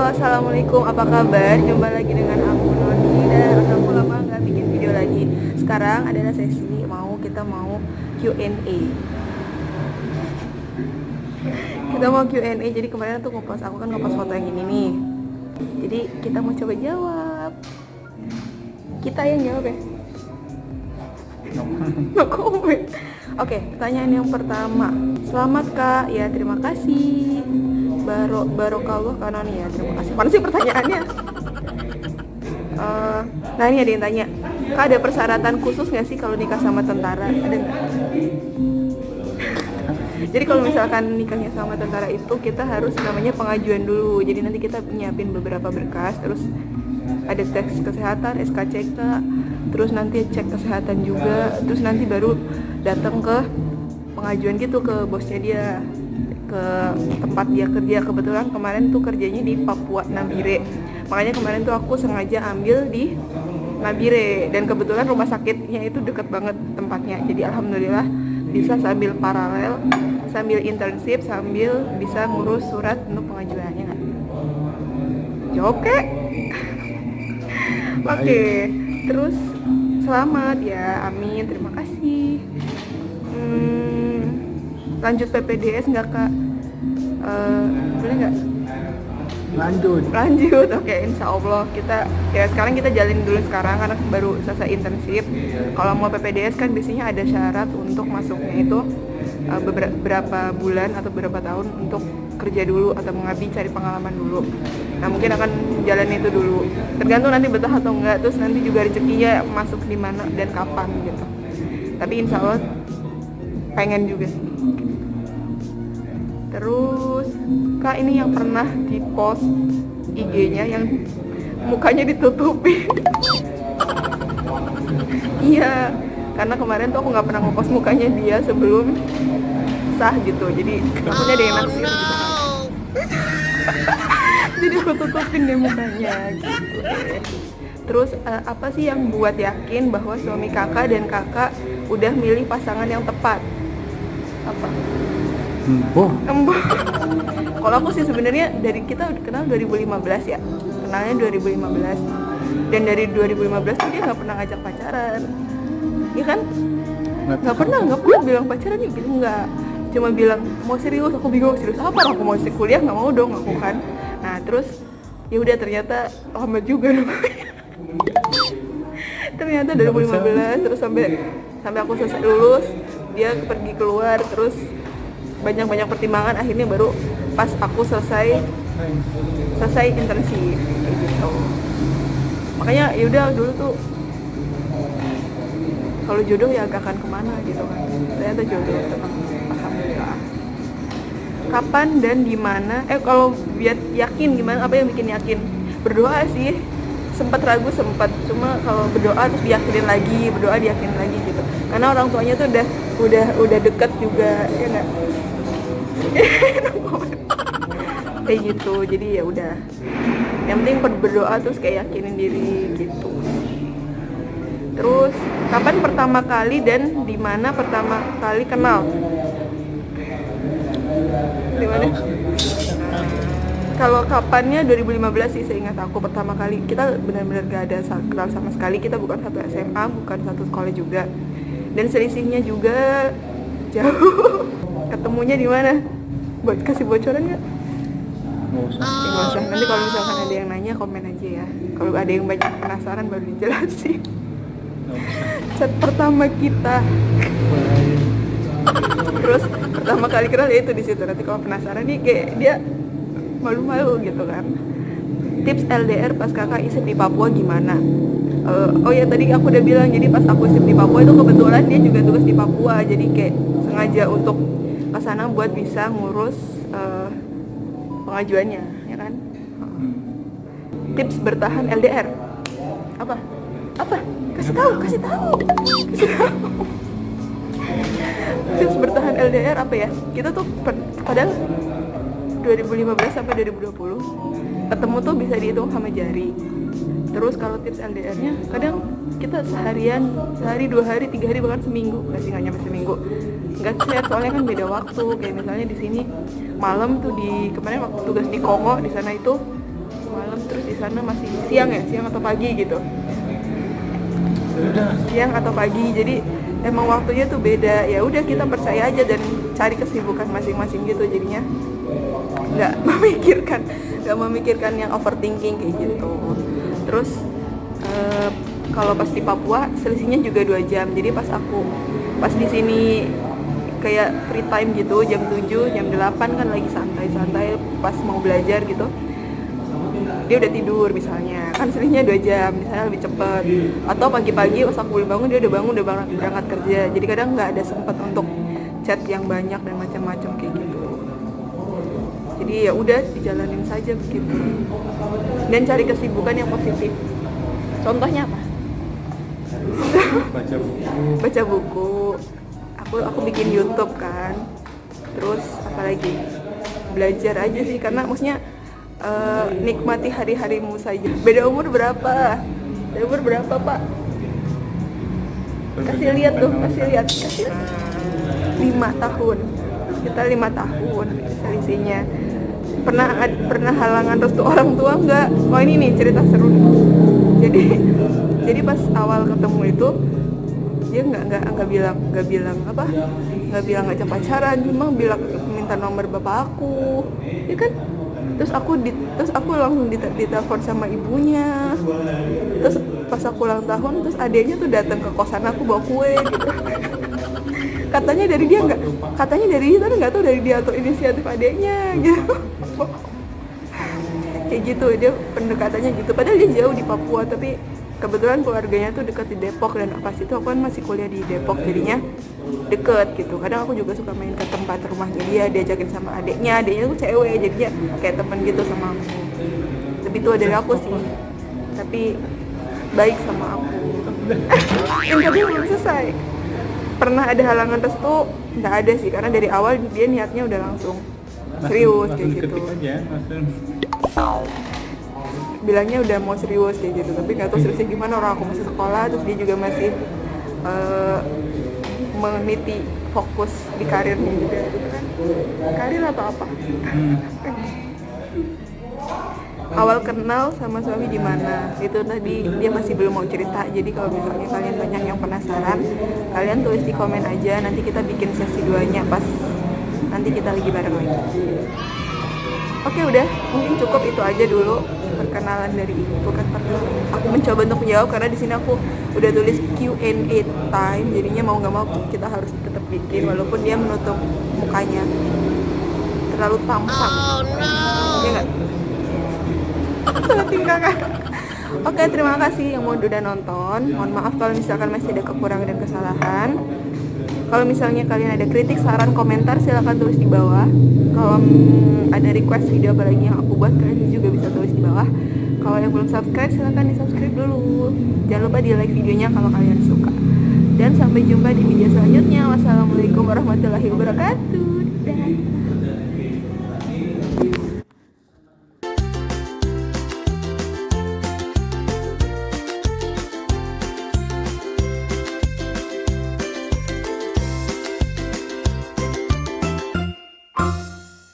Assalamualaikum, apa kabar? Jumpa lagi dengan aku Noni dan aku lama nggak bikin video lagi. Sekarang adalah sesi kita mau Q&A. Kita mau Q&A. Jadi kemarin tuh aku kan ngepost foto yang ini nih. Jadi kita mau coba jawab. Kita yang jawab ya. No comment. Oke, pertanyaan yang pertama. Selamat Kak, ya terima kasih. Barokallah kanoni ya, terima kasih. Mana sih pertanyaannya? Nah ini ada yang tanya, Kak ada persyaratan khusus nggak sih kalau nikah sama tentara? Ada nggak? Jadi kalau misalkan nikahnya sama tentara itu kita harus namanya pengajuan dulu. Jadi nanti kita nyiapin beberapa berkas, terus ada tes kesehatan, SKCK, terus nanti cek kesehatan juga, terus nanti baru datang ke pengajuan gitu ke bosnya dia, ke tempat dia kerja. Kebetulan kemarin tuh kerjanya di Papua Nabire, makanya kemarin tuh aku sengaja ambil di Nabire dan kebetulan rumah sakitnya itu deket banget tempatnya. Jadi alhamdulillah bisa sambil paralel, sambil internship, sambil bisa ngurus surat untuk pengajuannya. Jawab kek? Oke, terus selamat ya, amin, terima kasih. Lanjut PPDS nggak Kak? Boleh nggak? Lanjut, oke, insya Allah kita ya sekarang kita jalin dulu sekarang karena baru selesai internship. Kalau mau PPDS kan biasanya ada syarat untuk masuknya itu beberapa bulan atau beberapa tahun untuk kerja dulu atau mengabdi, cari pengalaman dulu. Nah mungkin akan jalan itu dulu, tergantung nanti betah atau enggak, terus nanti juga rezekinya masuk di mana dan kapan gitu. Tapi insya Allah pengen juga sih. Terus Kak ini yang pernah di post IG-nya yang mukanya ditutupi. Iya, karena kemarin tuh aku nggak pernah ngepost mukanya dia sebelum sah gitu, jadi takutnya ada yang naksir gitu. Jadi aku tutupin deh mukanya gitu. Terus apa sih yang buat yakin bahwa suami kakak dan kakak udah milih pasangan yang tepat? Apa? Emboh. Kalau aku sih sebenarnya dari kita kenal 2015 ya, kenalnya 2015, dan dari 2015 tuh dia nggak pernah ngajak pacaran, ya kan? Nggak pernah bilang pacaran ya gitu, nggak. Cuma bilang mau serius, aku bingung serius apa, aku mau kuliah nggak mau dong aku kan. Nah terus ya udah ternyata lama juga dong. Ternyata 2015 terus sampai aku selesai lulus dia pergi keluar, terus banyak pertimbangan, akhirnya baru pas aku selesai internship gitu. Makanya yaudah dulu tuh kalau jodoh ya gak akan kemana gitu kan, ternyata jodoh tetap, alhamdulillah. Kapan dan di mana? Kalau biar yakin gimana, apa yang bikin yakin? Berdoa sih, sempat ragu, cuma kalau berdoa terus diyakinin lagi, berdoa diyakinin lagi gitu, karena orang tuanya tuh udah deket juga ya nggak. Kayak gitu, jadi ya udah, yang penting berdoa terus kayak yakinin diri gitu. Terus kapan pertama kali dan di mana pertama kali kenal? Di mana? Kalau kapannya 2015 sih seingat aku pertama kali kita benar-benar gak ada kenal sama sekali. Kita bukan satu SMA, bukan satu sekolah juga, dan selisihnya juga jauh. Ketemunya di mana? Buat kasih bocoran nggak? Nggak usah. Nanti kalau misalkan ada yang nanya komen aja ya. Kalau ada yang banyak penasaran baru dijelasin. Chat pertama kita. Terus pertama kali kenal ya itu di situ. Nanti kalau penasaran nih kayak dia malu-malu gitu kan. Tips LDR pas kakak isip di Papua gimana? Oh ya tadi aku udah bilang, jadi pas aku isip di Papua itu kebetulan dia juga tugas di Papua, jadi kayak sengaja untuk kesana buat bisa ngurus pengajuannya, ya kan? Tips bertahan LDR apa? Kasih tahu. Tips bertahan LDR apa ya? Kita tuh padahal 2015 sampai 2020 ketemu tuh bisa dihitung sama jari. Terus kalau tips LDR-nya kadang kita sehari, 2 hari, 3 hari, bahkan seminggu, nggak nyampe seminggu nggak chat, soalnya kan beda waktu. Kayak misalnya di sini malam tuh, di kemarin waktu tugas di Kongo di sana itu malam, terus di sana masih siang atau pagi gitu, siang atau pagi, jadi emang waktunya tuh beda. Ya udah, kita percaya aja dan cari kesibukan masing-masing gitu, jadinya nggak memikirkan yang overthinking kayak gitu. Terus kalau pas di Papua selisihnya juga 2 jam, jadi pas di sini kayak free time gitu, jam 7, jam 8 kan lagi santai-santai pas mau belajar gitu, dia udah tidur misalnya, kan selisihnya 2 jam, misalnya lebih cepet. Atau pagi-pagi pas aku belum bangun, dia udah bangun, udah berangkat kerja, jadi kadang nggak ada sempat untuk chat yang banyak dan macam-macam kayak gitu. Jadi ya udah, dijalanin saja begitu dan cari kesibukan yang positif. Contohnya apa? Baca buku. Aku bikin YouTube kan. Terus apalagi? Belajar aja sih, karena maksudnya nikmati hari-harimu saja. Beda umur berapa? Pak? Kasih lihat. 5 tahun. Kita 5 tahun selisihnya. Pernah halangan restu orang tua enggak? Oh, ini nih cerita seru nih. Jadi pas awal ketemu itu dia nggak bilang ngajak pacaran, cuma bilang minta nomor bapak aku, ya kan. Terus aku langsung ditelepon sama ibunya. Terus pas aku ulang tahun, terus adiknya tuh datang ke kosan aku bawa kue gitu. Katanya dari dia tapi nggak tahu dari dia atau inisiatif adiknya gitu. Kayak gitu, dia pendekatannya gitu. Padahal dia jauh di Papua, tapi kebetulan keluarganya tuh dekat di Depok, dan pas itu aku kan masih kuliah di Depok, jadinya deket gitu. Kadang aku juga suka main ke tempat rumahnya dia, diajakin sama adiknya tuh cewek, jadinya kayak temen gitu sama aku. Lebih tua dari aku sih, tapi baik sama aku. Interview belum selesai. Pernah ada halangan restu? Nggak ada sih, karena dari awal dia niatnya udah langsung serius kayak gitu. Bilangnya udah mau serius kayak gitu, tapi nggak tahu seriusnya gimana, orang aku masih sekolah, terus dia juga masih meniti fokus di karirnya juga gitu kan. Karir atau apa? Awal kenal sama suami di mana? Itu tadi dia masih belum mau cerita. Jadi kalau misalnya kalian banyak yang penasaran, kalian tulis di komen aja, nanti kita bikin sesi 2-nya pas nanti kita lagi bareng lagi. Oke, udah, mungkin cukup itu aja dulu perkenalan dari ibu. Aku mencoba untuk menjawab karena di sini aku udah tulis Q&A time, jadinya mau nggak mau kita harus tetap bikin walaupun dia menutup mukanya terlalu tampan. Ya nggak? Oke, terima kasih yang udah nonton. Mohon maaf kalau misalkan masih ada kekurangan dan kesalahan. Kalau misalnya kalian ada kritik, saran, komentar, silakan tulis di bawah. Kalau ada request video apa lagi yang aku buat, kalian juga bisa tulis di bawah. Kalau yang belum subscribe, silakan di subscribe dulu. Jangan lupa di like videonya kalau kalian suka. Dan sampai jumpa di video selanjutnya. Wassalamualaikum warahmatullahi wabarakatuh. Dadah.